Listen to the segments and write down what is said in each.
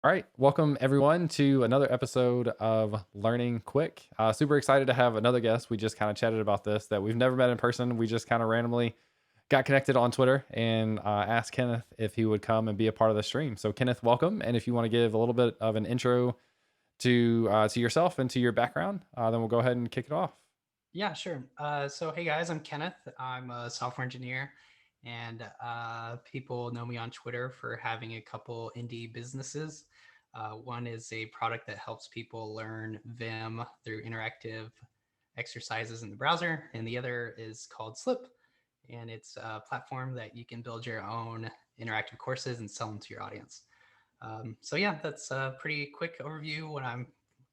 All right, welcome everyone to another episode of Learning Quick. Super excited to have another guest. We just kind of chatted about this that we've never met in person. We just kind of randomly got connected on Twitter and asked Kenneth if he would come and be a part of the stream. So, Kenneth, welcome. And if you want to give a little bit of an intro to yourself and to your background, then we'll go ahead and kick it off. Yeah, sure. So, hey guys, I'm Kenneth. I'm a software engineer, and people know me on Twitter for having a couple indie businesses. One is a product that helps people learn VIM through interactive exercises in the browser, and the other is called Slip, and it's a platform that you can build your own interactive courses and sell them to your audience. So yeah, that's a pretty quick overview what I'm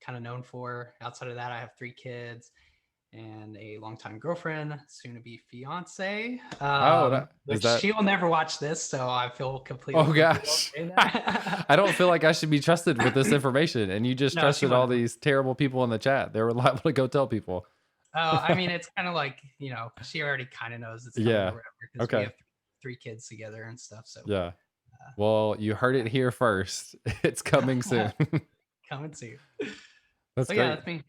kind of known for. Outside of that, I have 3 kids and a longtime girlfriend, soon to be fiance, Oh, that is which that. she will never watch this, so I feel completely Oh comfortable gosh, saying that. I don't feel like I should be trusted with this information, and you just No, she trusted will all never. these terrible people in the chat. They were liable to go tell people. Oh, I mean, it's kind of like, she already kind of knows it's coming or Yeah. whatever because we Okay. have 3 kids together and stuff. So Yeah. Well, you heard it here first. It's coming soon. uh, coming soon. That's So yeah, great. that's me.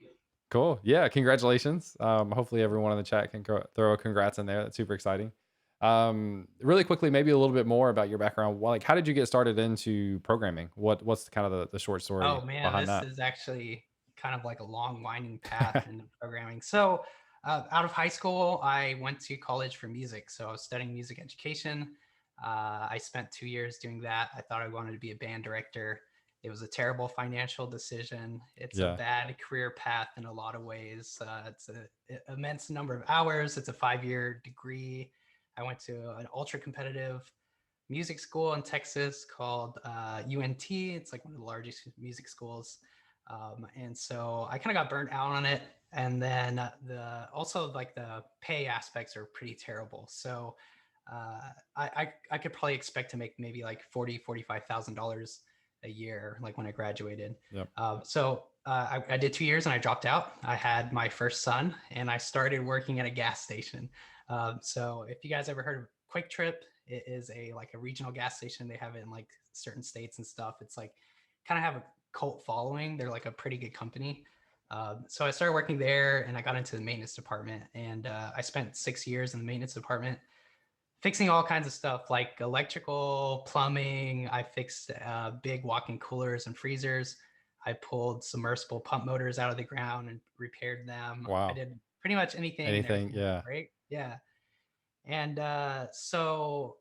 Cool. Yeah. Congratulations. Hopefully everyone in the chat can throw a congrats in there. That's super exciting. Really quickly, maybe a little bit more about your background. Well, like, how did you get started into programming? What's kind of the short Oh story man, behind this that? is actually kind of like a long winding path into programming. So, out of high school, I went to college for music. So I was studying music education. I spent 2 years doing that. I thought I wanted to be a band director. It was a terrible financial decision. It's a Yeah. bad career path in a lot of ways. It's an immense number of hours. It's a 5 year degree. I went to an ultra competitive music school in Texas called UNT. It's like one of the largest music schools. And so I kind of got burnt out on it. And then the also like the pay aspects are pretty terrible. So I could probably expect to make maybe like $45,000 a year, like when I graduated. Yep. I did 2 years and I dropped out. I had my first son and I started working at a gas station. So if you guys ever heard of Quick Trip, it is a like a regional gas station. They have it in like certain states and stuff. It's like kind of have a cult following. They're like a pretty good company. So I started working there and I got into the maintenance department and I spent 6 years in the maintenance department fixing all kinds of stuff like electrical, plumbing. I fixed big walk-in coolers and freezers. I pulled submersible pump motors out of the ground and repaired them. I Wow. did pretty much anything and Anything? everything, Yeah. right? Yeah. And so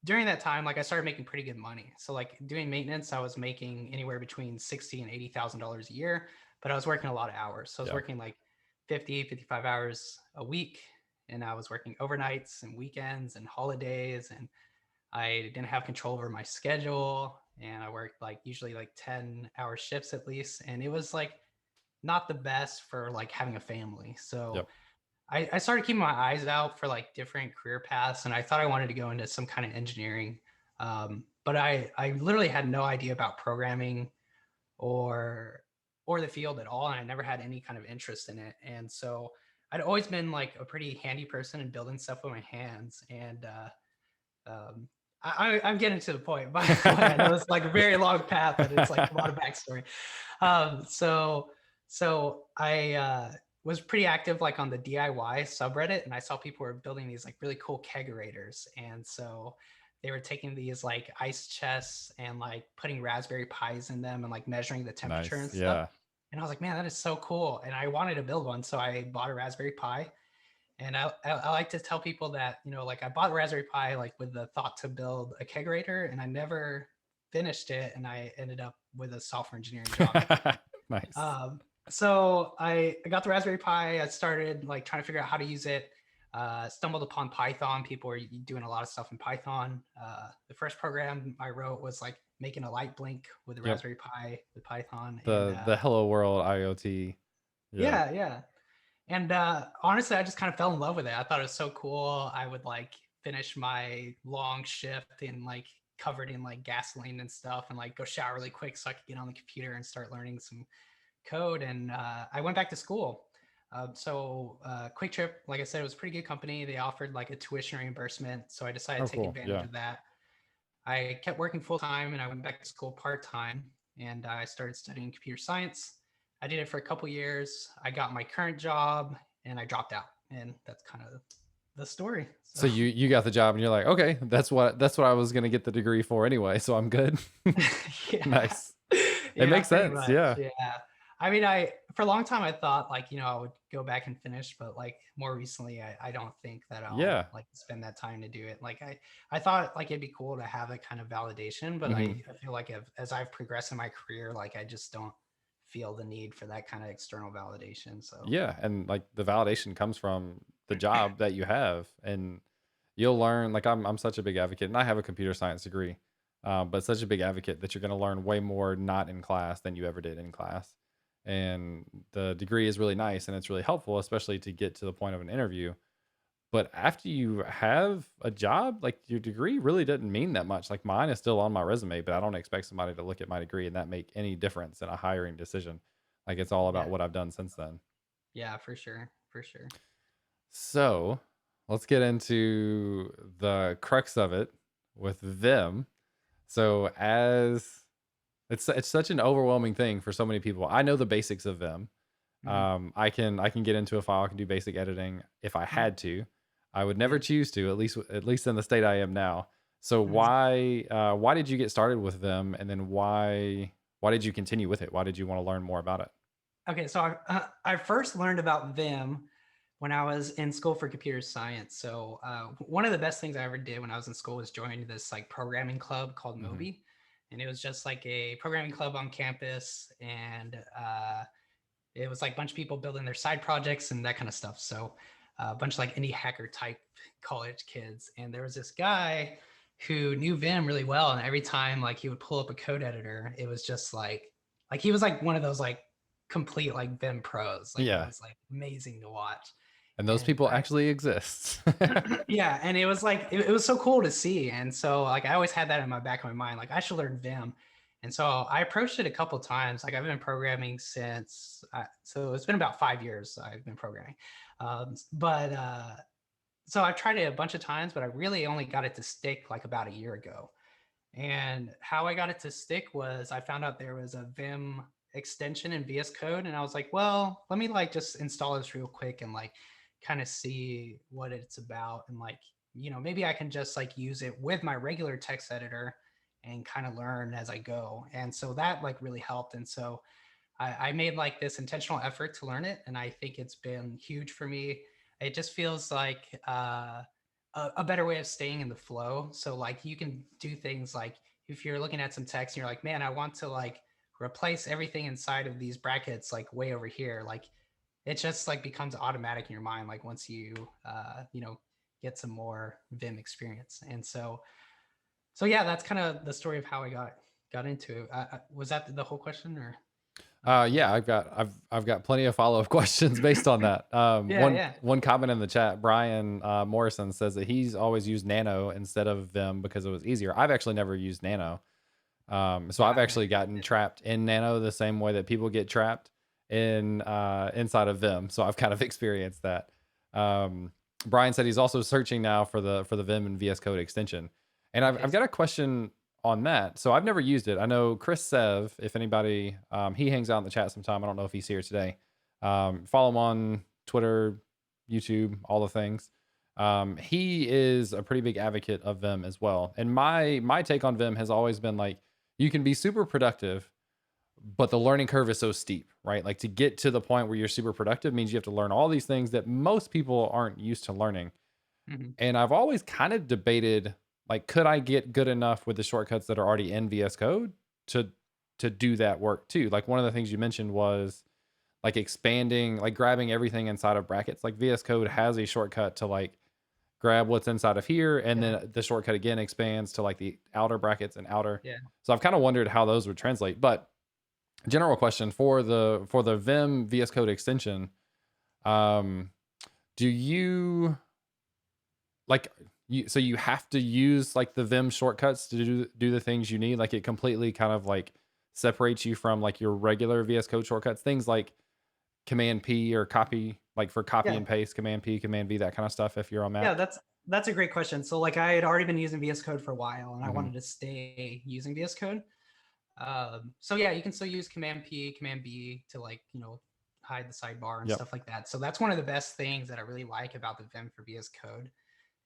during that time, like I started making pretty good money. So like doing maintenance, I was making anywhere between 60 and $80,000 a year, but I was working a lot of hours. So I was Yeah. working like 50, 55 hours a week. And I was working overnights and weekends and holidays. And I didn't have control over my schedule. And I worked like usually like 10-hour shifts at least. And it was like not the best for like having a family. So Yep. I started keeping my eyes out for like different career paths, and I thought I wanted to go into some kind of engineering. But I literally had no idea about programming or or the field at all, and I never had any kind of interest in it. And so I'd always been like a pretty handy person in building stuff with my hands. And um, I'm getting to the point, by the way. I know it's like a very long path, but it's like a lot of backstory. Um, so so I was pretty active like on the DIY subreddit, and I saw people were building these like really cool kegerators, and so they were taking these like ice chests and like putting Raspberry Pis in them and like measuring the temperature Nice. and stuff. Yeah. And I was like, man, that is so cool. And I wanted to build one, so I bought a Raspberry Pi. And I like to tell people that, like I bought Raspberry Pi like with the thought to build a kegerator, and I never finished it, and I ended up with a software engineering job. Nice. So I got the Raspberry Pi. I started like trying to figure out how to use it. Stumbled upon Python. People were doing a lot of stuff in Python. The first program I wrote was like making a light blink with the Yep. Raspberry Pi with Python. And The Hello World IoT. Yeah. yeah, yeah. And honestly, I just kind of fell in love with it. I thought it was so cool. I would like finish my long shift in like covered in like gasoline and stuff and like go shower really quick so I could get on the computer and start learning some code. And I went back to school. Quick Trip, like I said, it was a pretty good company. They offered like a tuition reimbursement. So I decided Oh, to take cool. advantage Yeah. of that. I kept working full time and I went back to school part time and I started studying computer science. I did it for a couple years. I got my current job and I dropped out. And that's kind of the story. So So you got the job and you're like, okay, that's what I was gonna get the degree for anyway, so I'm good. yeah. Nice. It Yeah, makes pretty sense. much. Yeah. Yeah. I mean, I for a long time I thought like, I would go back and finish, but like more recently I don't think that I'll Yeah. like spend that time to do it. Like I thought like it'd be cool to have that kind of validation, but Hmm. I feel like as I've progressed in my career, like I just don't feel the need for that kind of external validation. So Yeah, and like the validation comes from the job that you have, and you'll learn. Like I'm such a big advocate, and I have a computer science degree, but such a big advocate that you're going to learn way more not in class than you ever did in class. And the degree is really nice and it's really helpful, especially to get to the point of an interview. But after you have a job, like your degree really doesn't mean that much. Like mine is still on my resume, but I don't expect somebody to look at my degree and that make any difference in a hiring decision. Like it's all yeah, about what I've done since then. yeah, for sure. For sure. So let's get into the crux of it with Vim. So as it's such an overwhelming thing for so many people. I know the basics of Vim. Mhm. I can get into a file. I can do basic editing if I Mhm. had to. I would never Yeah. choose to, at least in the state I am now. So Mhm. why did you get started with Vim, and then why did you continue with it? Why did you want to learn more about it? Okay, so I first learned about Vim when I was in school for computer science. So one of the best things I ever did when I was in school was join this like programming club called Hmm. Moby, and it was just like a programming club on campus, and it was like a bunch of people building their side projects and that kind of stuff. So a bunch of like indie hacker type college kids, and there was this guy who knew Vim really well, and every time like he would pull up a code editor, it was just like he was like one of those like complete like Vim pros. Like it Yeah, was like amazing to watch. and those And people actually exist. yeah, and it was like it was so cool to see. And so like I always had that in my back of my mind, like I should learn Vim. And so I approached it a couple times. Like I've been programming since so it's been about 5 years I've been programming. But so I've tried it a bunch of times, but I really only got it to stick like about a year ago. And how I got it to stick was I found out there was a Vim extension in VS Code, and I was like, well, let me like just install this real quick and like kind of see what it's about, and like maybe I can just like use it with my regular text editor and kind of learn as I go. And so that like really helped. And so I made like this intentional effort to learn it, and I think it's been huge for me. It just feels like a better way of staying in the flow. So like you can do things like if you're looking at some text and you're like, man, I want to like replace everything inside of these brackets like way over here. Like it just like becomes automatic in your mind. Like once you get some more Vim experience. And so yeah, that's kind of the story of how I got into it. Was that the whole question or? Was Yeah, there? I've got plenty of follow up questions based on that. Yeah, One yeah. one comment in the chat, Brian Morrison says that he's always used Nano instead of Vim because it was easier. I've actually never used Nano, so Yeah, I've I've never actually used gotten it. trapped in Nano the same way that people get trapped in inside of Vim. So I've kind of experienced that. Um, Brian said he's also searching now for the Vim and VS Code extension, and I've Okay. got a question on that. So I've never used it. I know Chris Sev, if anybody, he hangs out in the chat sometime. I don't know if he's here today. Follow him on Twitter, YouTube, all the things. He is a pretty big advocate of Vim as well. And my take on Vim has always been like you can be super productive, but the learning curve is so steep, right? Like to get to the point where you're super productive means you have to learn all these things that most people aren't used to learning. Mhm. And I've always kind of debated like could I get good enough with the shortcuts that are already in VS Code to to do that work too? Like one of the things you mentioned was like expanding, like grabbing everything inside of brackets. Like VS Code has a shortcut to like grab what's inside of here, and Yeah, then the shortcut again expands to like the outer brackets and outer. yeah. So I've kind of wondered how those would translate. But general question for the Vim VS Code extension, um, do you like so you have to use like the Vim shortcuts to do the things you need? Like it completely kind of like separates you from like your regular VS Code shortcuts, things like Command P or copy, like for copy Yeah. and paste, Command P, Command V, that kind of stuff. If you're on Yeah, Mac. That's a great question. So like I had already been using VS Code for a while and I Hmm. wanted to stay using VS Code. So yeah, you can still use Command P, Command B to like, hide the sidebar and Yep. stuff like that. So that's one of the best things that I really like about the Vim for VS Code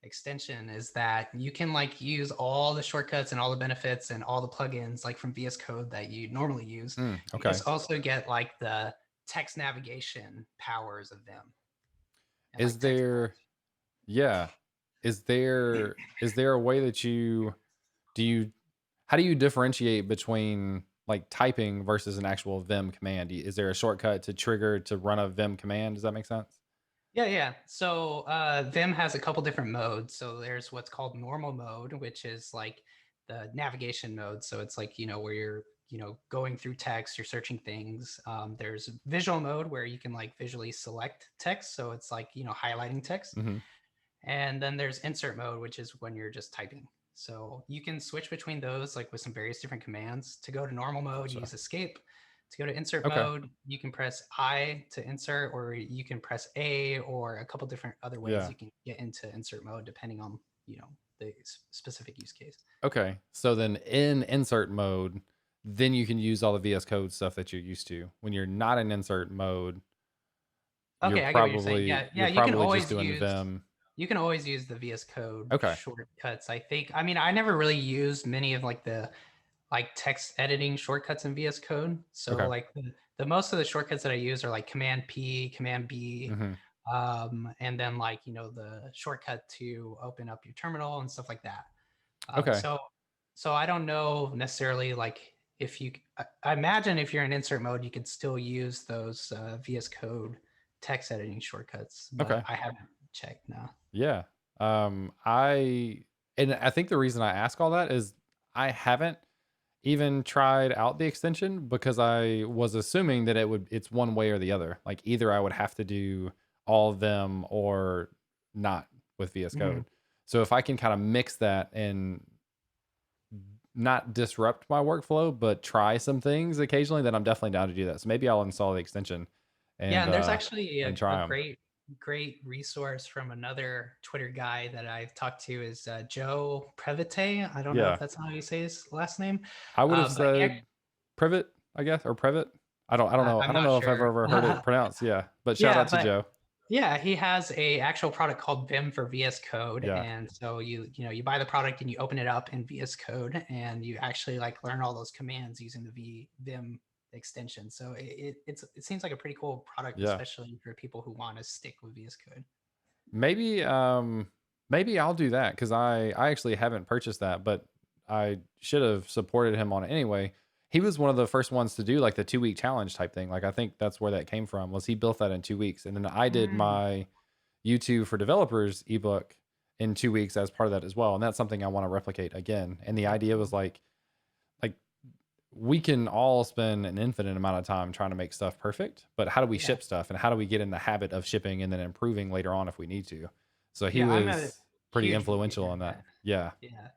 extension is that you can like use all the shortcuts and all the benefits and all the plugins like from VS Code that you normally use. You Okay. just also get like the text navigation powers of Vim and Is like text there, box. yeah, is there a way that do you how do you differentiate between like typing versus an actual Vim command? Is there a shortcut to trigger to run a Vim command? Does that make sense? Yeah, yeah. So Vim has a couple different modes. So there's what's called normal mode, which is like the navigation mode. So it's like, where you're, going through text, you're searching things. There's visual mode where you can like visually select text. So it's like, highlighting text. Hmm. And then there's insert mode, which is when you're just typing. So you can switch between those like with some various different commands. To go to normal mode, Gotcha. use escape. To go to insert Okay. mode, you can press I to insert, or you can press A, or a couple different other ways Yeah. you can get into insert mode depending on, the specific use case. Okay. So then in insert mode, then you can use all the VS Code stuff that you're used to. When you're not in insert mode, Okay, I get what you're saying. Yeah, you're yeah, probably just doing the Vim. you can always use the VS Code Okay. shortcuts. I think. I mean, I never really used many of like the text editing shortcuts in VS Code. So Okay. like the most of the shortcuts that I use are like Command P, Command B, Hmm. and then like the shortcut to open up your terminal and stuff like that. Um, Okay. so so I don't know necessarily like if I imagine if you're in insert mode, you could still use those VS Code text editing shortcuts, but Okay. I haven't checked now. Yeah. I and I think the reason I ask all that is I haven't even tried out the extension because I was assuming that it's one way or the other. Like either I would have to do all of them or not with VS Mhm. Code. So if I can kind of mix that and not disrupt my workflow, but try some things occasionally, then I'm definitely down to do that. So maybe I'll install the extension Yeah, and and there's actually a try them. great resource from another Twitter guy that I've talked to is Joe Previte. I don't know if Yeah. that's how you say his last name, I would have but said Privet, I guess, or Privet. I don't know. I I'm don't not know if I've sure. ever heard it pronounced. Yeah. But shout Yeah, out to but Joe. yeah, he has a actual product called Vim for VS Code, Yeah. and so you buy the product and you open it up in VS Code, and you actually like learn all those commands using the Vim extension. So it seems like a pretty cool product, Yeah. especially for people who want to stick with VS Code. Maybe maybe I'll do that because I actually haven't purchased that, but I should have supported him on it anyway. He was one of the first ones to do like the 2 week challenge type thing. Like I think that's where that came from was he built that in 2 weeks. And then I did Mm, my YouTube for developers ebook in 2 weeks as part of that as well. And that's something I want to replicate again. And the oh, idea was cool. like we can all spend an infinite amount of time trying to make stuff perfect, but how do we Yeah, ship stuff and how do we get in the habit of shipping and then improving later on if we need to? So he yeah, I'm a was pretty huge believer influential in on that. that. Yeah. Yeah.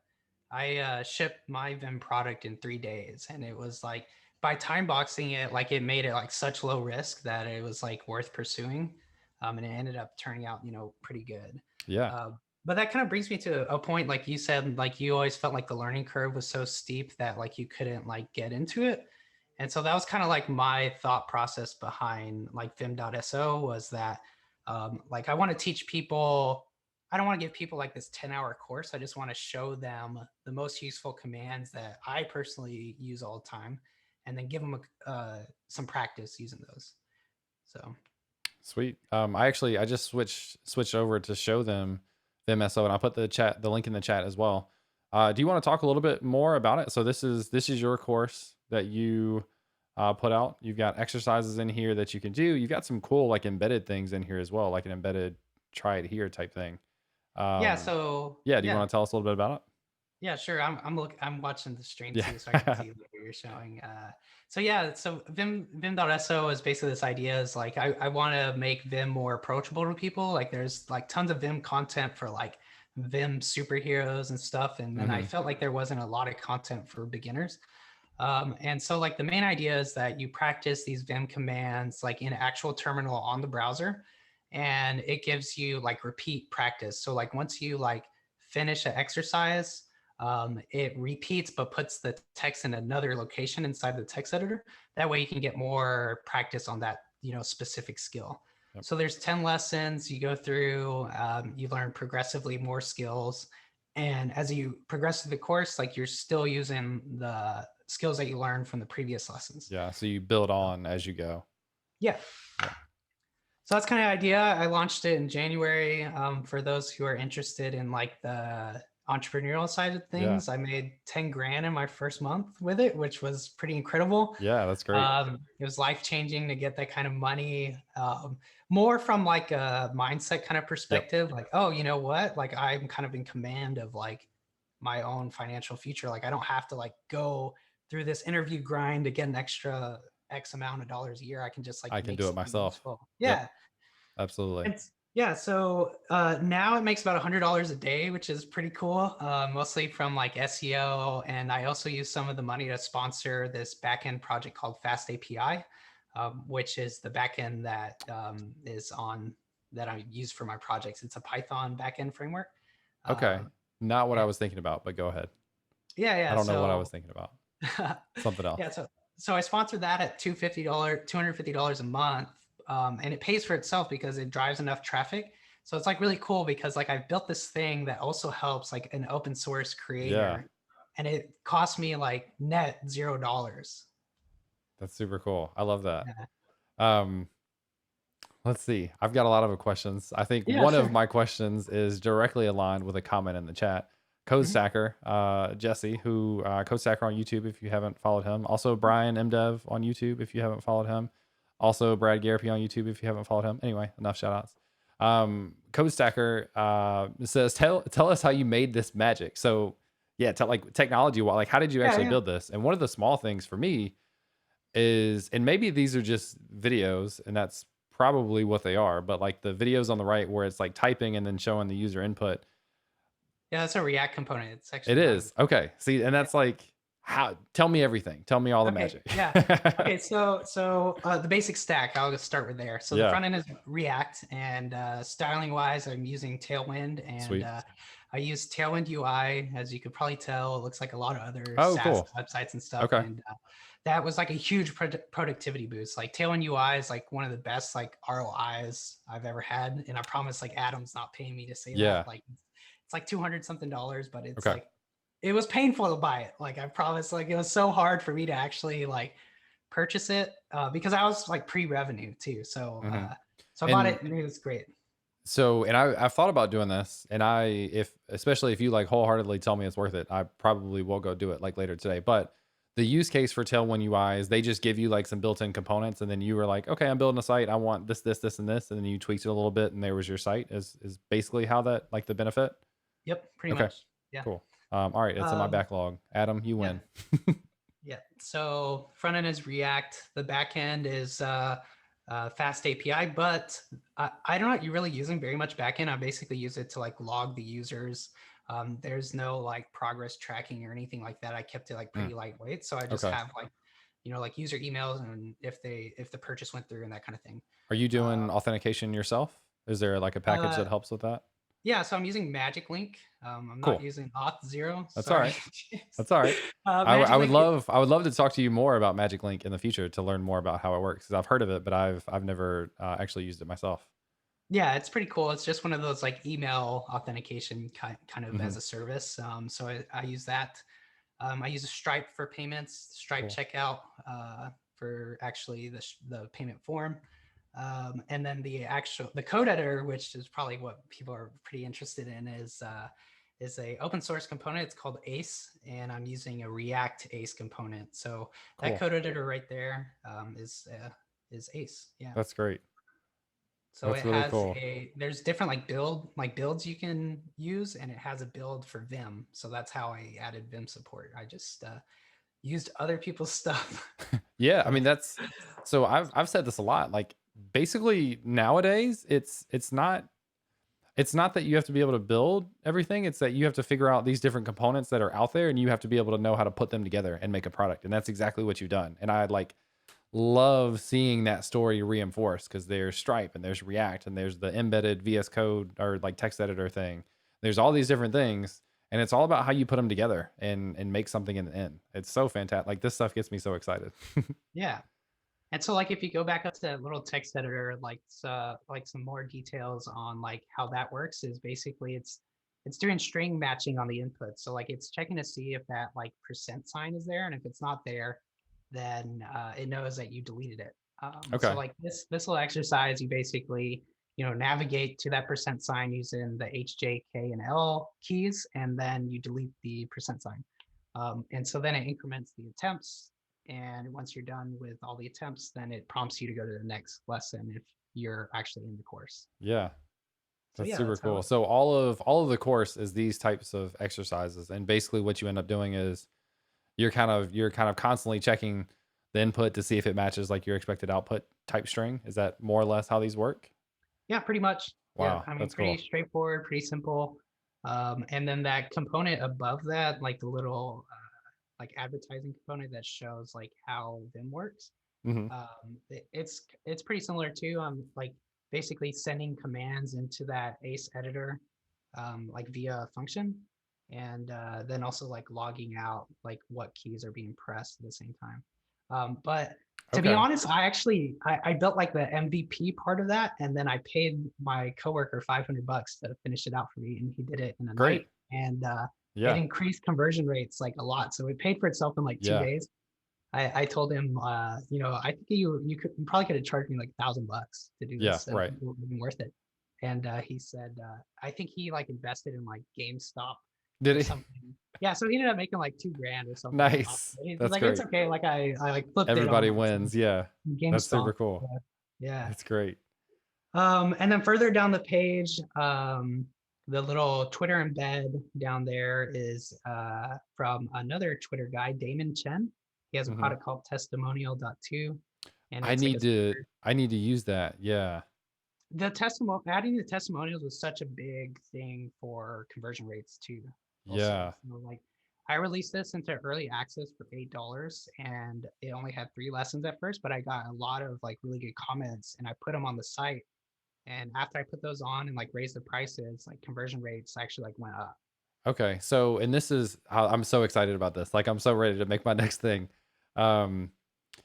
I shipped my Vim product in 3 days, and it was like by time boxing it, like it made it like such low risk that it was like worth pursuing, and it ended up turning out pretty good. Yeah. Uh, but that kind of brings me to a point, like you said, like you always felt like the learning curve was so steep that like you couldn't like get into it, and so that was kind of like my thought process behind like vim.so was that like I want to teach people. I don't want to give people like this 10-hour course. I just want to show them the most useful commands that I personally use all the time and then give them some practice using those. So, Sweet. I just switched over to show them VMSO and I'll put the link in the chat as well. Do you want to talk a little bit more about it? So this is your course that you put out. You've got exercises in here that you can do. You've got some cool like embedded things in here as well, like an embedded try it here type thing. yeah. Um, So, yeah, do you yeah. want to tell us a little bit about Yeah, sure. I'm watching the stream it? too, so I can Yeah. see what you're showing. So yeah, so Vim.so is basically this idea is like I want to make Vim more approachable to people. Like there's like tons of Vim content for like Vim superheroes and stuff, and then I Hmm. felt like there wasn't a lot of content for beginners. And so like the main idea is that you practice these Vim commands like in actual terminal on the browser. and it gives you like repeat practice. So like once you like finish an exercise, it repeats but puts the text in another location inside the text editor. That way you can get more practice on that, specific skill. Yep. So there's 10 lessons you go through. You learn progressively more skills. And as you progress through the course, like you're still using the skills that you learned from the previous lessons. Yeah. So you build on as you go. Yeah. Yeah. So that's kind of idea. I launched it in January. For those who are interested in like the entrepreneurial side of Yeah. things, I made 10 grand in my first month with it, which was pretty incredible. Yeah. That's great. It was life changing to get that kind of money. More from like a mindset kind of Yep. perspective, like, oh, you know what? Like I'm kind of in command of like my own financial future. Like I don't have to like go through this interview grind to get an extra X amount of dollars a year. I can just like I can make do it something myself. useful. Yep. Yeah. Absolutely. It's yeah. So now it makes about $100 a day, which is pretty cool. Mostly from like SEO, and I also use some of the money to sponsor this backend project called Fast API, which is the backend that is on that I use for my projects. It's a Python backend framework. Okay. Um, Not what I and was thinking about, but go ahead. yeah, I yeah. don't know what I So was thinking about. Something else. yeah, so I sponsored that at $250 a month, and it pays for itself because it drives enough traffic. So it's like really cool because like I've built this thing that also helps like an open source Yeah. creator, and it cost me like net $0. That's super cool. I love that. Yeah, Um, let's see. I've got a lot of questions. I think yeah, one of sure. my questions is directly aligned with a comment in the chat. Code Mhm. Stacker, Jesse, who Code Stacker on YouTube if you haven't followed him. Also Brian MDev on YouTube if you haven't followed him. Also Brad Garapi on YouTube if you haven't followed him. Anyway, enough shout outs. Code Stacker says, tell us how you made this magic. So yeah, tell like technology, like how did you Yeah, actually yeah. build this? And one of the small things for me is, and maybe these are just videos and that's probably what they are, but like the videos on the right where it's like typing and then showing the user input. Yeah, that's a React component. It's It actually one of the is. Okay. See, and that's like, how, tell me everything. Tell me all the Okay, magic. yeah. Okay, so the basic stack, I'll just start with there. So the Yeah. front end is React, and styling wise, I'm using Tailwind, and Sweet. I use Tailwind UI. As you could probably tell, it looks like a lot of other Oh, SaaS cool. websites and stuff, Okay. and that was like a huge productivity boost. Like Tailwind UI is like one of the best like ROIs I've ever had, and I promise like Adam's not paying me to say Yeah. that. Like it's like 200 something dollars, but it's Okay. like it was painful to buy it. Like I promise, like it was so hard for me to actually like purchase it because I was like pre-revenue too. So hmm so I bought And it and it was great. so, and I've thought about doing this, and especially if you like wholeheartedly tell me it's worth it, I probably will go do it like later today. But the use case for Tailwind UI is they just give you like some built-in components, and then you were like, okay, I'm building a site. I want this, this, this, and this, and then you tweaked it a little bit, and there was your site. Is basically how that like the benefit. Yep, pretty Okay, much. Yeah. cool. All right, it's in my Um, backlog. Adam, you yeah. win. Yeah. So front end is React. The back end is Fast API, but I'm not really using very much backend. I basically use it to like log the users. There's no like progress tracking or anything like that. I kept it like Mm, pretty lightweight. So I just okay. have like, like user emails and if the purchase went through and that kind of thing. Are you Uh, doing authentication yourself? Is there like a package uh, that helps with that? yeah, so I'm using Magic Link. I'm not Cool. using Auth0. That's all Sorry. right. That's all right. I Magic would Link. love to talk to you more about Magic Link in the future to learn more about how it works. Because I've heard of it, but I've never actually used it myself. Yeah, it's pretty cool. It's just one of those like email authentication kind of Hmm. as a service. So I use that. I use a Stripe for payments, Stripe Cool. checkout for actually the payment form. And then the code editor, which is probably what people are pretty interested in, is a open source component. It's called Ace, and I'm using a React Ace component. So that Cool. code editor right there is Ace. Yeah. That's great. So That's it really has cool. there's different builds you can use, and it has a build for Vim. So that's how I added Vim support. I just used other people's stuff. Yeah, I So mean that's so I've said this a lot. Like basically nowadays it's not that you have to be able to build everything. It's that you have to figure out these different components that are out there and you have to be able to know how to put them together and make a product. And that's exactly what you've done. And I like love seeing that story reinforced because there's Stripe and there's React and there's the embedded VS Code or like text editor thing. There's all these different things, and it's all about how you put them together and make something in the end. It's so fantastic. Like this stuff gets me so excited. Yeah. And so like if you go back up to that little text editor, like some more details on like how that works is basically it's doing string matching on the input. So like it's checking to see if that like percent sign is there, and if it's not there, then it knows that you deleted it. So Okay. like this little exercise, you basically navigate to that percent sign using the H, J, K, and L keys, and then you delete the percent sign. And so then it increments the attempts. And once you're done with all the attempts, then it prompts you to go to the next lesson if you're actually in the course. Yeah. So That's yeah, super that's how cool. So all of the course is these types of exercises, and basically what you end up doing is you're kind of constantly checking the input to see if it matches like your expected output type string. Is that more or less how these work? yeah, pretty much. Yeah, Wow, I mean, that's pretty cool. straightforward, pretty simple. And then that component above that, like the little like advertising component that shows like how VIM works. Hmm. It's pretty similar too. Like basically sending commands into that ACE editor, like via a function, and then also like logging out like what keys are being pressed at the same time. But to be Okay, honest, I built like the MVP part of that, and then I paid my coworker $500 to finish it out for me, and he did it in a great. night, and it Yeah, increased conversion rates like a lot. So it paid for itself in like two yeah, days. I told him, I think you probably could have charged me like $1,000 to do yeah. this, and Right. it would have been worth it. And he said, I think he like invested in like GameStop or Did he? something. Yeah, so he ended up making like 2 grand or something. Nice. He's That's like, it's great. okay. Like I like flipped it on Everybody like some wins. Yeah, that's super GameStop. cool. Yeah. That's great. And then further down the page, the little Twitter embed down there is from another Twitter guy, Damon Chen. He has a Hmm. product called Testimonial.to, and I it's like a need to. I need to use that. Yeah. adding the testimonials was such a big thing for conversion rates too. Also, Yeah. so like I released this into early access for $8, and it only had 3 lessons at first, but I got a lot of like really good comments, and I put them on the site. And after I put those on and like raised the prices, like conversion rates actually like went up. Okay. So, and this is how I'm so excited about this. Like, I'm so ready to make my next thing. Um,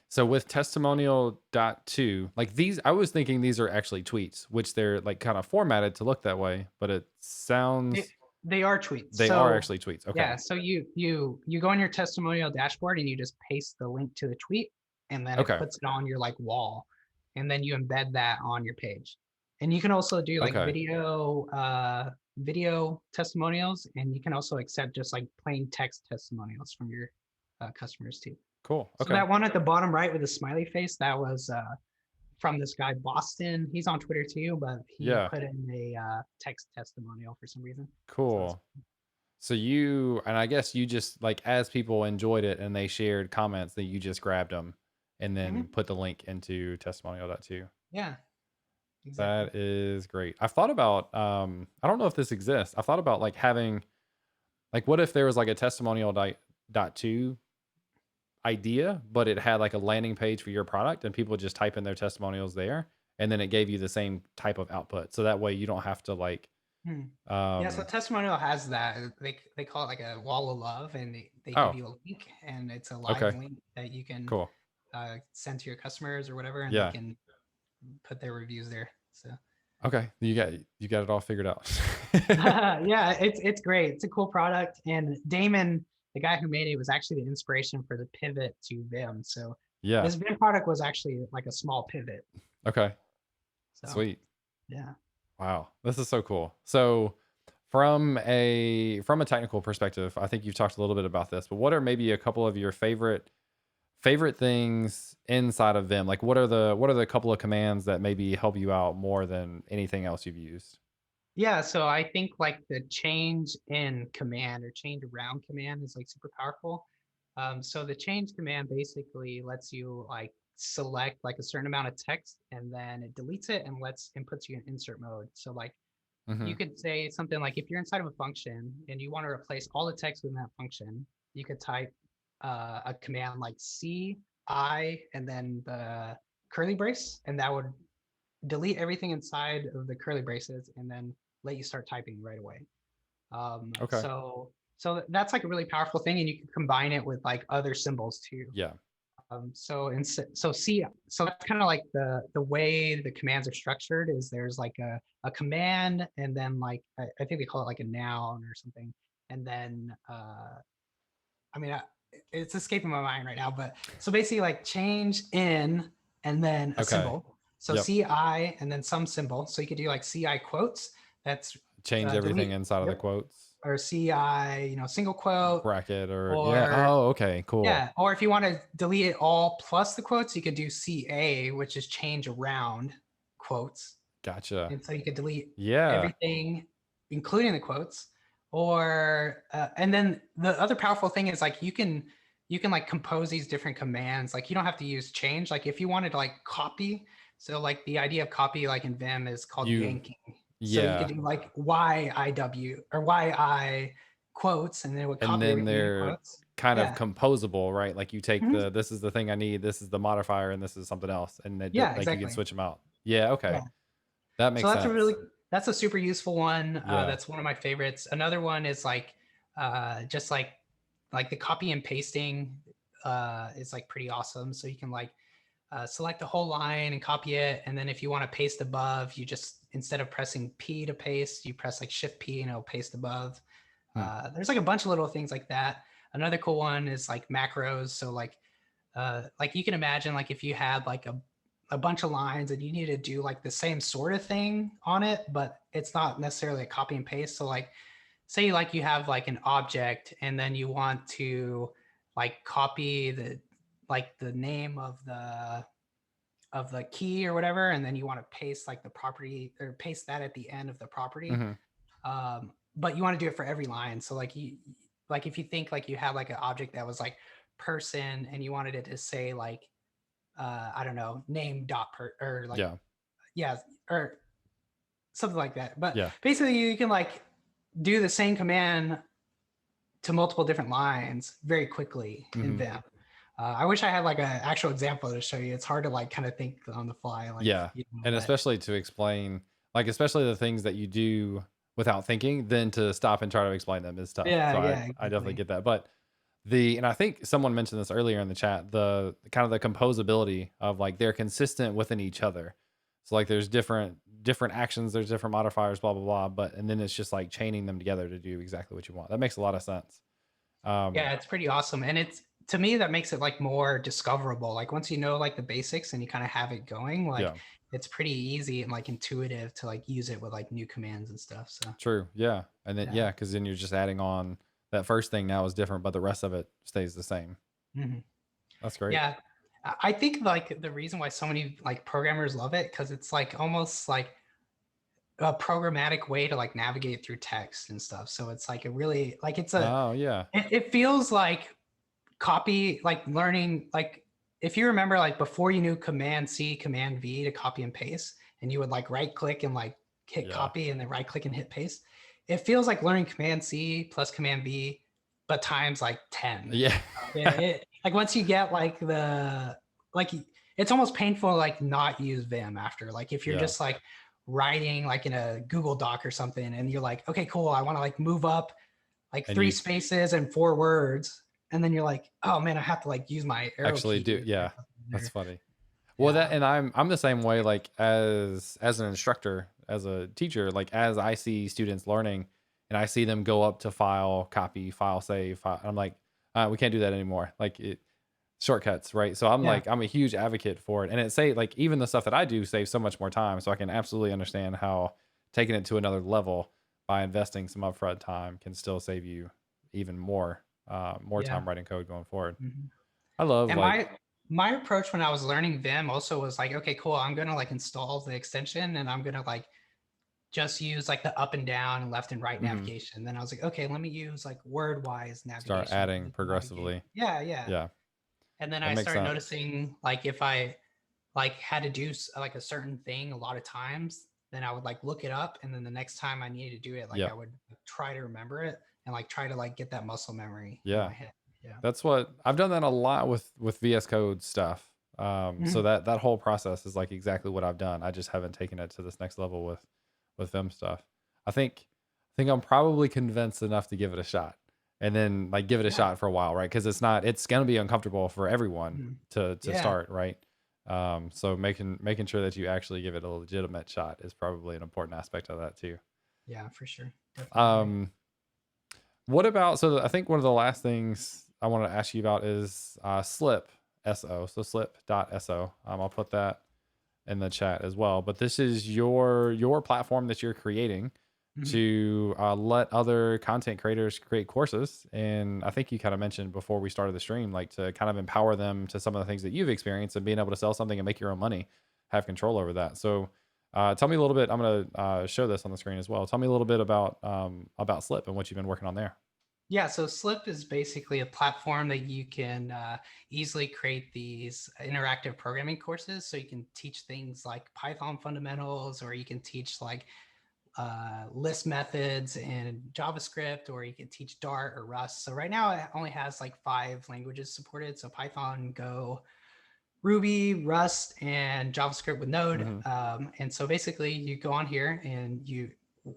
So with testimonial.to, like these, I was thinking these are actually tweets, which they're like kind of formatted to look that way, but it They, sounds they are tweets. they are So actually tweets. Okay. yeah, so you go on your testimonial dashboard and you just paste the link to the tweet, and then it Okay. puts it on your like wall, and then you embed that on your page. And you can also do like Okay. video testimonials, and you can also accept just like plain text testimonials from your customers too. Cool. So Okay. that one at the bottom right with the smiley face, that was from this guy Boston. He's on Twitter too, but he Yeah. put in a text testimonial for some reason. So that's Cool. So you, and I guess you just like, as people enjoyed it and they shared comments, that you just grabbed them and then mhm. put the link into testimonial.to. Yeah, exactly. That is great. I've thought about, I don't know if this exists. I've thought about like having, like, what if there was like a testimonial.to idea, but it had like a landing page for your product and people just type in their testimonials there, and then it gave you the same type of output. So that way you don't have to like Hmm. Yeah, so um testimonial has that. They call it like a wall of love, and they give oh, you a link, and it's a live okay. link that you can Cool. send to your customers or whatever, and they Yeah. can put their reviews there. So Okay. You got it all figured out. yeah, it's great. It's a cool product, and Damon, the guy who made it, was actually the inspiration for the pivot to Vim. So Yeah. this Vim product was actually like a small pivot. Okay. So Sweet. yeah. Wow. This is so cool. So from a technical perspective, I think you've talked a little bit about this, but what are maybe a couple of your favorite things inside of Vim? Like what are the couple of commands that maybe help you out more than anything else you've used? Yeah, so I think like the change in command or change around command is like super powerful. So the change command basically lets you like select like a certain amount of text, and then it deletes it and puts you in insert mode. So like Hmm. you could say something like if you're inside of a function and you want to replace all the text within that function, you could type a command like CID I and then the curly brace, and that would delete everything inside of the curly braces and then let you start typing right away. Okay. So that's like a really powerful thing, and you can combine it with like other symbols too. Yeah. So that's kind of like the way the commands are structured is there's like a command, and then like I think they call it like a noun or something, and then I mean it's escaping my mind right now, but so basically like change in and then a Okay. symbol. So Yep. ci and then some symbol. So you could do like ci quotes. That's Change everything delete. inside of the Yep. quotes. Or ci, single quote. Bracket or yeah. Or Oh, okay. Cool. yeah, or if you want to delete it all plus the quotes, you could do CA, which is change around quotes. Gotcha. And so you could delete Yeah. everything, including the quotes. Or and then the other powerful thing is like you can like compose these different commands. Like you don't have to use change. Like if you wanted to like copy, so like the idea of copy like in Vim is called You yanking. So you could yeah. do like YIW or YI quotes, and then it would And copy then everything into they're quotes. kind of Yeah. composable, right? Like you take Mhm. this is the thing I need, this is the modifier, and this is something else, and Yeah, like you can exactly. switch them out. Yeah. Okay. Yeah. That So makes sense. that's a super useful one. Yeah. That's one of my favorites. Another one is like just like the copy and pasting is like pretty awesome. So you can like select the whole line and copy it, and then if you want to paste above, you just instead of pressing P to paste, you press like Shift P and it'll paste above. Hmm. There's like a bunch of little things like that. Another cool one is like macros. So like you can imagine like if you had like a bunch of lines and you need to do like the same sort of thing on it, but it's not necessarily a copy and paste. So like say like you have like an object and then you want to like copy the name of the key or whatever, and then you want to paste like the property or paste that at the end of the property. Hmm. But you want to do it for every line. So like if you think like you have like an object that was like person and you wanted it to say like I don't know, name dot per or like Yeah. yeah, or something like that. But Yeah. basically you can like do the same command to multiple different lines very quickly in Hmm. Vim. I wish I had like an actual example to show you. It's hard to like kind of think on the fly, like Yeah. And but especially to explain, like, especially the things that you do without thinking, then to stop and try to explain them is tough. yeah, So yeah, I definitely exactly. get that. But and I think someone mentioned this earlier in the chat, the kind of the composability of like they're consistent within each other. So like there's different actions, there's different modifiers, blah blah blah. But and then it's just like chaining them together to do exactly what you want. That makes a lot of sense. Yeah, it's pretty awesome. And it's to me that makes it like more discoverable. Like once you know like the basics and you kind of have it going, like Yeah. it's pretty easy and like intuitive to like use it with like new commands and stuff. So True. Yeah. And then yeah. yeah, because then you're just adding on that first thing now is different, but the rest of it stays the same. Mhm. That's great. Yeah. I think like the reason why so many like programmers love it because it's like almost like a programmatic way to like navigate through text and stuff. So it's like a really like Oh yeah. it feels like copy like learning like if you remember like before you knew command C, command V to copy and paste, and you would like right click and like hit Yeah. copy and then right click and hit paste. It feels like learning command C plus command V, but times like 10. Yeah. Like once you get like like it's almost painful to like not use Vim after. Like if you're Yeah. just like writing like in a Google Doc or something and you're like, okay, cool, I want to like move up like And three you spaces and 4 words, and then you're like, oh man, I have to like use my arrow actually key do, or yeah. something That's there. funny. Well, that Yeah. and I'm the same way. Like as an instructor, as a teacher, like as I see students learning, and I see them go up to file, copy, file, save. I'm like, we can't do that anymore. Like shortcuts, right? So I'm Yeah. like, I'm a huge advocate for it. And it say like even the stuff that I do saves so much more time. So I can absolutely understand how taking it to another level by investing some upfront time can still save you even more Yeah. time writing code going forward. Mhm. I love And like, my approach when I was learning Vim also was like, okay, cool. I'm gonna like install the extension and I'm gonna like just use like the up and down and left and right mhm, navigation. Then I was like, okay, let me use like word wise start navigation so adding we can navigate. progressively. Yeah, yeah. Yeah, And then that I makes started sense. noticing like if I like had to do like a certain thing a lot of times, then I would like look it up, and then the next time I needed to do it, like Yeah, I would try to remember it and like try to like get that muscle memory in yeah. my head. Yeah. That's what I've done that a lot with VS Code stuff. So Mhm. that whole process is like exactly what I've done. I just haven't taken it to this next level with Vim stuff. I think I'm probably convinced enough to give it a shot, and then like give it a Yeah. shot for a while, right? Because it's gonna be uncomfortable for everyone Mhm. to Yeah. start, right? So making sure that you actually give it a legitimate shot is probably an important aspect of that too. Yeah, for sure. Definitely agree. Um, what about I think one of the last things I want to ask you about is slip.so. So slip.so. I'll put that in the chat as well. But this is your platform that you're creating Mhm. to let other content creators create courses. And I think you kind of mentioned before we started the stream, like to kind of empower them to some of the things that you've experienced and being able to sell something and make your own money, have control over that. So tell me a little bit. I'm going to show this on the screen as well. Tell me a little bit about Slip and what you've been working on there. Yeah, so Slip is basically a platform that you can easily create these interactive programming courses. So you can teach things like Python fundamentals, or you can teach like list methods in JavaScript, or you can teach Dart or Rust. So right now it only has like 5 languages supported. So Python, Go, Ruby, Rust, and JavaScript with Node. Hmm. And so basically you go on here and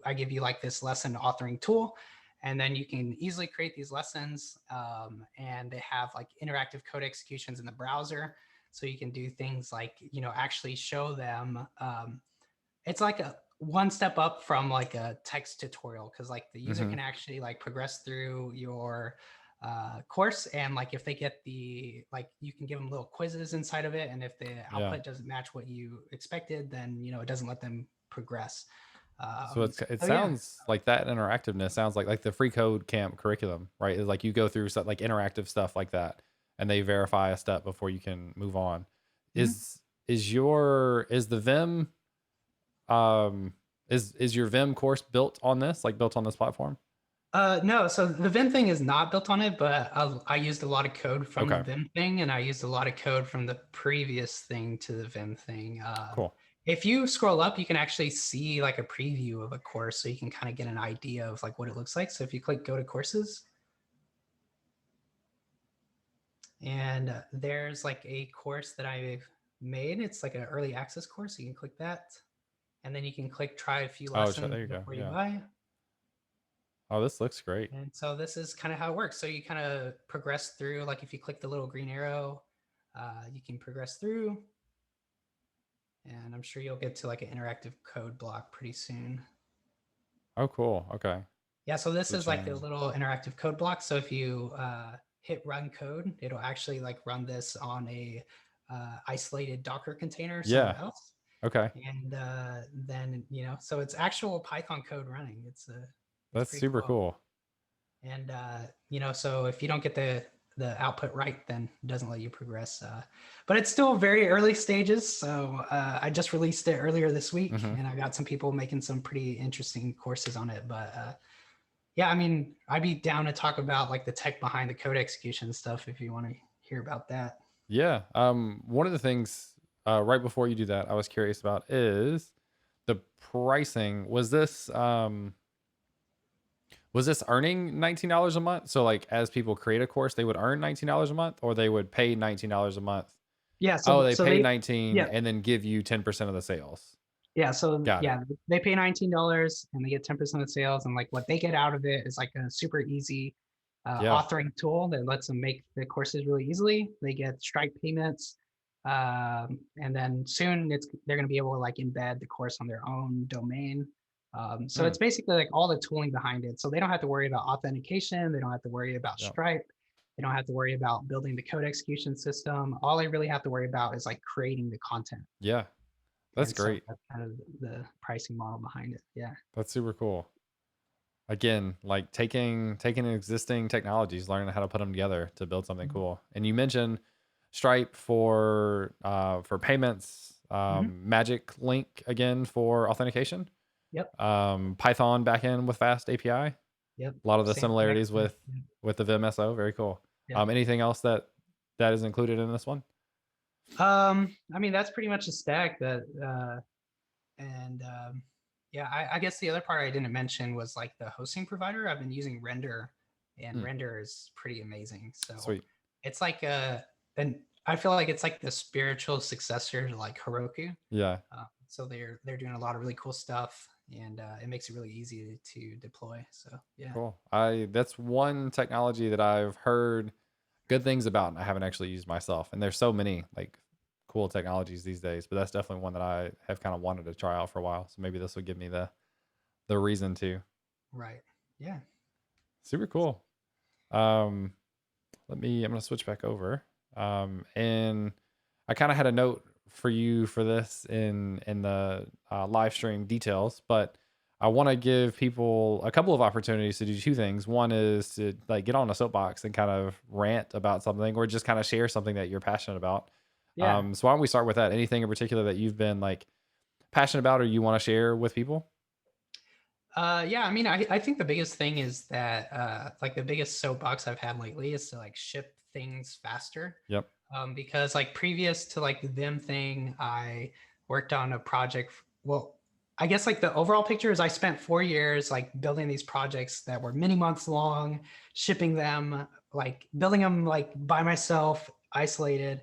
I give you like this lesson authoring tool, and then you can easily create these lessons. And they have like interactive code executions in the browser. So you can do things like, actually show them. It's like a one step up from like a text tutorial, because like the user Hmm. can actually like progress through your course, and like if they get like you can give them little quizzes inside of it, and if the Yeah. output doesn't match what you expected, then it doesn't let them progress. So it So yeah. sounds like that interactiveness sounds like the free code camp curriculum, right? It's like you go through stuff like interactive stuff like that, and they verify a step before you can move on. Mhm. Is the Vim is your Vim course built on this, like built on this platform? No, so the Vim thing is not built on it, but I used a lot of code from the Okay, Vim thing, and I used a lot of code from the previous thing to the Vim thing. cool. If you scroll up, you can actually see like a preview of a course, so you can kind of get an idea of like what it looks like. So if you click go to courses, and there's like a course that I've made. It's like an early access course. So you can click that, and then you can click try a few Oh, lessons there you go. before you Yeah. buy. Oh, this looks great. And so this is kind of how it works. So you kind of progress through, like if you click the little green arrow, you can progress through, and I'm sure you'll get to like an interactive code block pretty soon. Oh, cool. Okay. Yeah, so this So is like the change. little interactive code block. So if you hit run code, it'll actually like run this on a isolated Docker container somewhere Yeah. else. Okay. And then, so it's actual Python code running. It's That's pretty super cool. cool. And so if you don't get the output right, then it doesn't let you progress. But it's still very early stages. So I just released it earlier this week, Hmm. and I got some people making some pretty interesting courses on it. But yeah, I mean, I'd be down to talk about like the tech behind the code execution stuff if you want to hear about that. Yeah. One of the things right before you do that, I was curious about is the pricing. Was this earning $19 a month? So like as people create a course, they would earn $19 a month, or they would pay $19 a month. Yeah, Oh, so they so pay they 19 yeah, and then give you 10% of the sales. Yeah, so Got it. yeah, they pay $19 and they get 10% of sales, and like what they get out of it is like a super easy Yeah. authoring tool that lets them make the courses really easily. They get Stripe payments, and then soon they're going to be able to like embed the course on their own domain. So Mm, it's basically like all the tooling behind it. So they don't have to worry about authentication. They don't have to worry about yeah. Stripe. They don't have to worry about building the code execution system. All they really have to worry about is like creating the content. Yeah. That's And so great. that's kind of the pricing model behind it. Yeah. That's super cool. Again, like taking existing technologies, learning how to put them together to build something Mhm. cool. And you mentioned Stripe for payments, Mhm. Magic Link again for authentication, Yep. Python backend with fast API. A Yep. lot of the Same thing. similarities with the VIM.so. Very cool. Yep. Anything else that is included in this one? I mean, that's pretty much a stack that, and yeah, I guess the other part I didn't mention was like the hosting provider. I've been using Render and Mm, render is pretty amazing. So sweet. it's like and I feel like it's like the spiritual successor to like Heroku. Yeah. So they're doing a lot of really cool stuff, and it makes it really easy to deploy. So yeah, Cool. That's one technology that I've heard good things about and I haven't actually used myself. And there's so many like cool technologies these days, but that's definitely one that I have kind of wanted to try out for a while. So maybe this will give me the reason to. right, yeah, Super cool. Um I'm gonna switch back over. And I kind of had a note for you for this in the live stream details, but I want to give people a couple of opportunities to do two things. One is to like get on a soapbox and kind of rant about something, or just kind of share something that you're passionate about. yeah. So why don't we start with that? Anything in particular that you've been like passionate about, or you want to share with people? Yeah, I mean, I think the biggest thing is that like the biggest soapbox I've had lately is to like ship things faster. Yep. Because like previous to like the VIM thing, I worked on a project. Well, I guess like the overall picture is I spent 4 years like building these projects that were many months long, shipping them, like building them like by myself, isolated,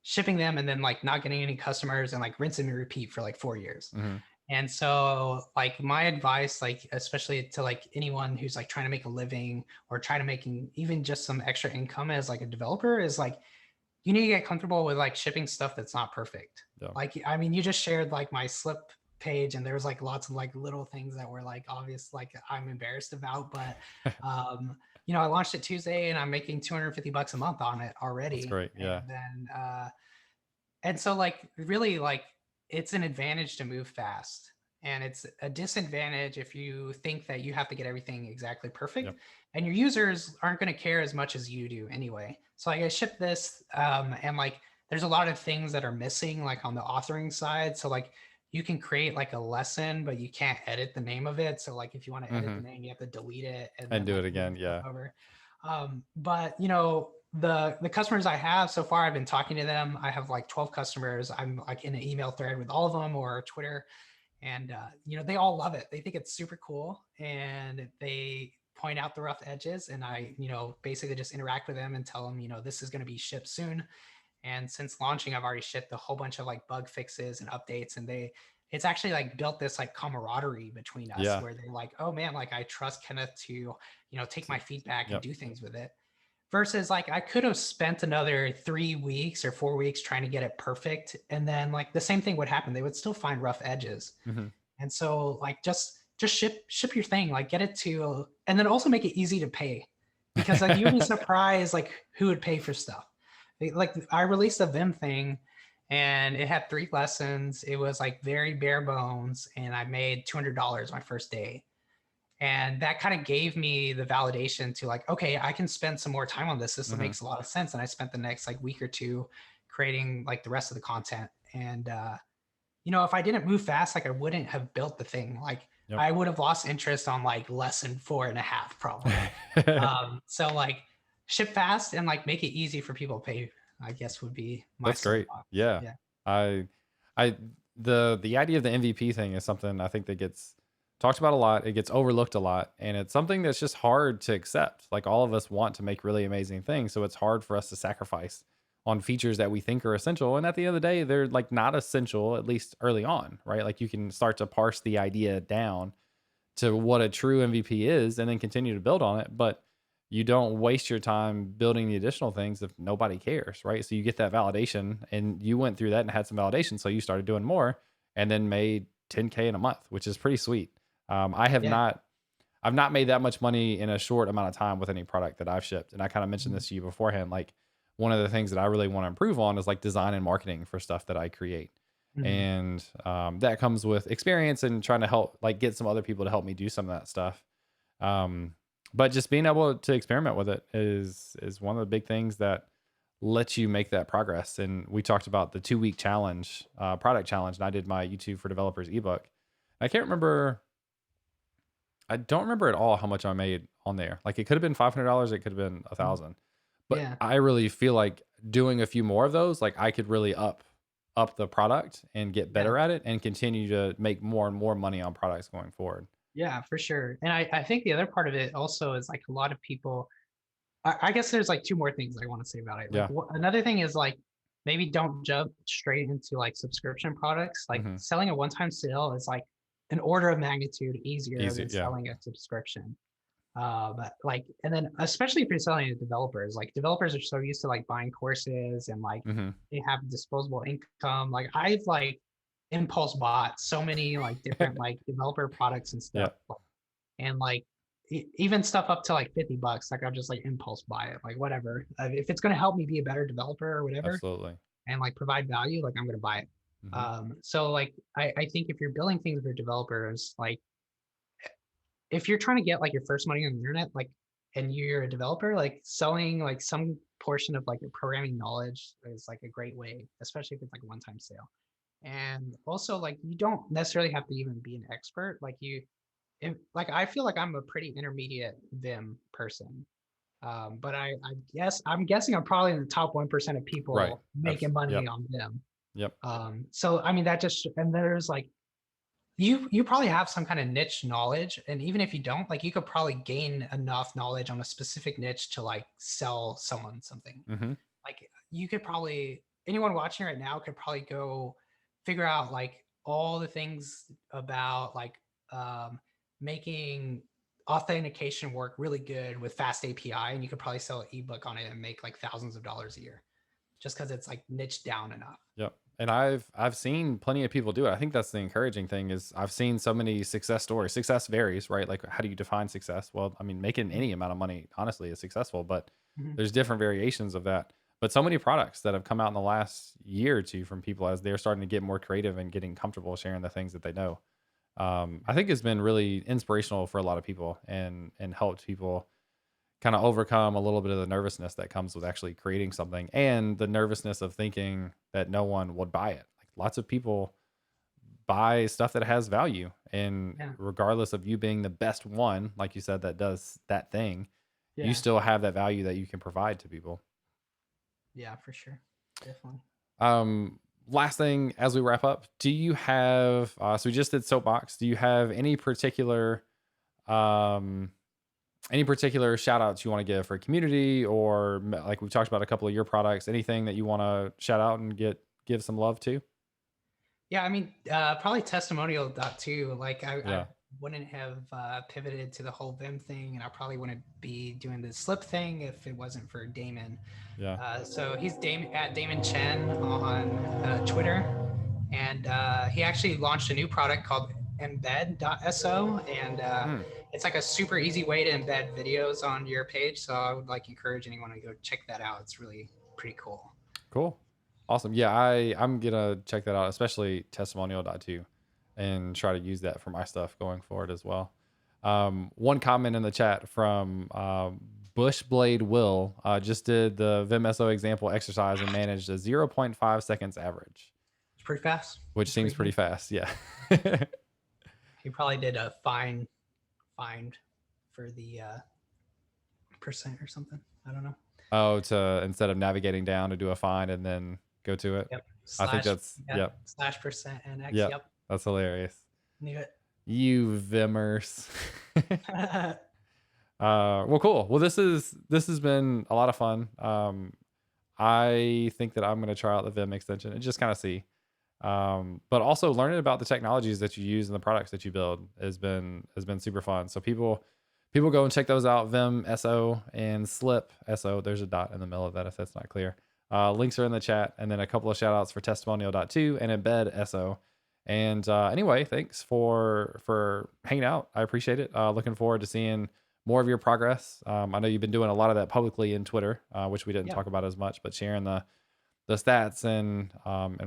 shipping them, and then like not getting any customers and like rinse and repeat for like 4 years. Hmm. And so like my advice, like especially to like anyone who's like trying to make a living or trying to making even just some extra income as like a developer is like you need to get comfortable with like shipping stuff that's not perfect. Yeah. Like, I mean, you just shared like my slip page and there was like lots of like little things that were like obvious, like I'm embarrassed about, but I launched it Tuesday and I'm making 250 bucks a month on it That's already. great. And Yeah. then, and so like really like it's an advantage to move fast. And it's a disadvantage if you think that you have to get everything exactly perfect Yep. and your users aren't going to care as much as you do anyway. So like I shipped this and like there's a lot of things that are missing like on the authoring side. So like you can create like a lesson, but you can't edit the name of it. So like if you want to edit the Hmm. name, you have to delete it and And then do it like move again. stuff Yeah. over. But the customers I have so far, I've been talking to them. I have like 12 customers. I'm like in an email thread with all of them or Twitter, and they all love it. They think it's super cool, and they point out the rough edges. And I, basically just interact with them and tell them, this is going to be shipped soon. And since launching, I've already shipped a whole bunch of like bug fixes and updates, and it's actually like built this like camaraderie between us Yeah. where they're like, oh man, like I trust Kenneth to, take So, my feedback and yep. do things with it versus like I could have spent another 3 weeks or 4 weeks trying to get it perfect. And then like the same thing would happen. They would still find rough edges. Hmm. And so like just ship your thing, like get it to, and then also make it easy to pay because like you would be surprised like who would pay for stuff. Like I released a Vim thing and it had 3 lessons. It was like very bare bones and I made $200 my first day. And that kind of gave me the validation to like, okay, I can spend some more time on this. This Hmm. makes a lot of sense. And I spent the next like week or two creating like the rest of the content. And if I didn't move fast, like I wouldn't have built the thing. Like Yep. I would have lost interest on like lesson 4.5 probably. So like ship fast and like make it easy for people to pay, I guess would be my That's great. soapbox. Yeah. Yeah. I I the idea of the MVP thing is something I think that gets talked about a lot. It gets overlooked a lot, and it's something that's just hard to accept. Like all of us want to make really amazing things, so it's hard for us to sacrifice on features that we think are essential. And at the end of the day, they're like not essential, at least early on, right? Like you can start to parse the idea down to what a true MVP is and then continue to build on it. But you don't waste your time building the additional things if nobody cares, right? So you get that validation and you went through that and had some validation. So you started doing more and then made 10K in a month, which is pretty sweet. Yeah. I've not made that much money in a short amount of time with any product that I've shipped. And I kind of mentioned Mhm. this to you beforehand. Like one of the things that I really want to improve on is like design and marketing for stuff that I create. Mhm. And that comes with experience and trying to help like get some other people to help me do some of that stuff. Um, but just being able to experiment with it is one of the big things that lets you make that progress. And we talked about the 2 week challenge, product challenge, and I did my YouTube for Developers ebook. I can't remember. I don't remember at all how much I made on there. Like it could have been $500, it could have been a Mhm. thousand. But Yeah. I really feel like doing a few more of those, like I could really up the product and get Yeah. better at it and continue to make more and more money on products going forward. Yeah, for sure. And I think the other part of it also is like a lot of people, I guess there's like two more things I want to say about it. Like Yeah. another thing is like maybe don't jump straight into like subscription products. Like Hmm. selling a one-time sale is like an order of magnitude easier Easy. than Yeah. selling a subscription. But like, and then especially if you're selling to developers, like developers are so used to like buying courses and like Hmm. they have disposable income. Like I've like impulse bought so many like different like developer products and Yeah. stuff. And like even stuff up to like 50 bucks, like I'll just like impulse buy it, like whatever. If it's going to help me be a better developer or whatever Absolutely. and like provide value, like I'm going to buy it. Hmm. So like I think if you're building things for developers, like if you're trying to get like your first money on the internet, like, and you're a developer, like selling like some portion of like your programming knowledge is like a great way, especially if it's like a one-time sale. And also like you don't necessarily have to even be an expert. Like like I feel like I'm a pretty intermediate Vim person. But I'm guessing I'm probably in the top 1% of Right. people making money Yep. on Vim. Yep. So I mean that just, and there's like you probably have some kind of niche knowledge, and even if you don't, like you could probably gain enough knowledge on a specific niche to like sell someone something. Hmm. Like you could probably, anyone watching right now could probably go figure out like all the things about like making authentication work really good with fast API, and you could probably sell an ebook on it and make like thousands of dollars a year just because it's like niche down enough. Yep. And I've seen plenty of people do it. I think that's the encouraging thing is I've seen so many success stories. Success varies, right? Like how do you define success? Well, I mean, making any amount of money honestly is successful, but Mhm. there's different variations of that. But so many products that have come out in the last year or two from people as they're starting to get more creative and getting comfortable sharing the things that they know. I think it's been really inspirational for a lot of people and helped people kind of overcome a little bit of the nervousness that comes with actually creating something and the nervousness of thinking that no one would buy it. Like lots of people buy stuff that has value. And Yeah, regardless of you being the best one, like you said, that does that thing, you yeah, still have that value that you can provide to people. yeah, for sure, definitely. Last thing as we wrap up, do you have, so we just did soapbox. Do you have um, any particular shout outs you want to give for community or like we've talked about a couple of your products, anything that you want to shout out and give some love to? Yeah, I mean, probably Testimonial.to. Like I Yeah. wouldn't have pivoted to the whole Vim thing, and I probably wouldn't be doing the slip thing if it wasn't for Damon. Yeah. So he's at Damon Chen on Twitter, and he actually launched a new product called embed.so, and Hmm. it's like a super easy way to embed videos on your page. So I would like encourage anyone to go check that out. It's really pretty cool. Cool. Awesome. Yeah, I'm gonna check that out, especially testimonial.to and try to use that for my stuff going forward as well. One comment in the chat from Bushblade Will just did the vim.so example exercise and managed a zero point 0.5 seconds average, It's pretty fast. which It's seems pretty pretty good. fast. Yeah. He probably did a find for the percent or something. I don't know. Oh, to instead of navigating down to do a find and then go to it. Yep. I think Slash, that's yeah, yep. slash percent NX. Yep. Yep. That's hilarious. Knew it. You Vimmers. Well, cool. Well, this has been a lot of fun. I think that I'm going to try out the Vim extension and just kind of see. But also learning about the technologies that you use and the products that you build has been super fun. So people go and check those out. vim.so and slip.so. There's a dot in the middle of that if that's not clear. Links are in the chat, and then a couple of shout outs for testimonial.to and embed.so. And anyway, thanks for hanging out. I appreciate it. Looking forward to seeing more of your progress. I know you've been doing a lot of that publicly in Twitter, which we didn't Yeah. talk about as much, but sharing the stats and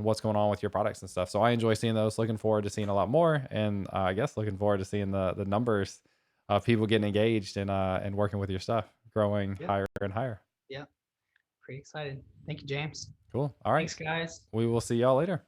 what's going on with your products and stuff. So I enjoy seeing those. Looking forward to seeing a lot more, and I guess looking forward to seeing the numbers of people getting engaged and working with your stuff growing Yep. higher and higher. Yep. Pretty excited. Thank you, James. Cool. All right. Thanks, guys. We will see y'all later.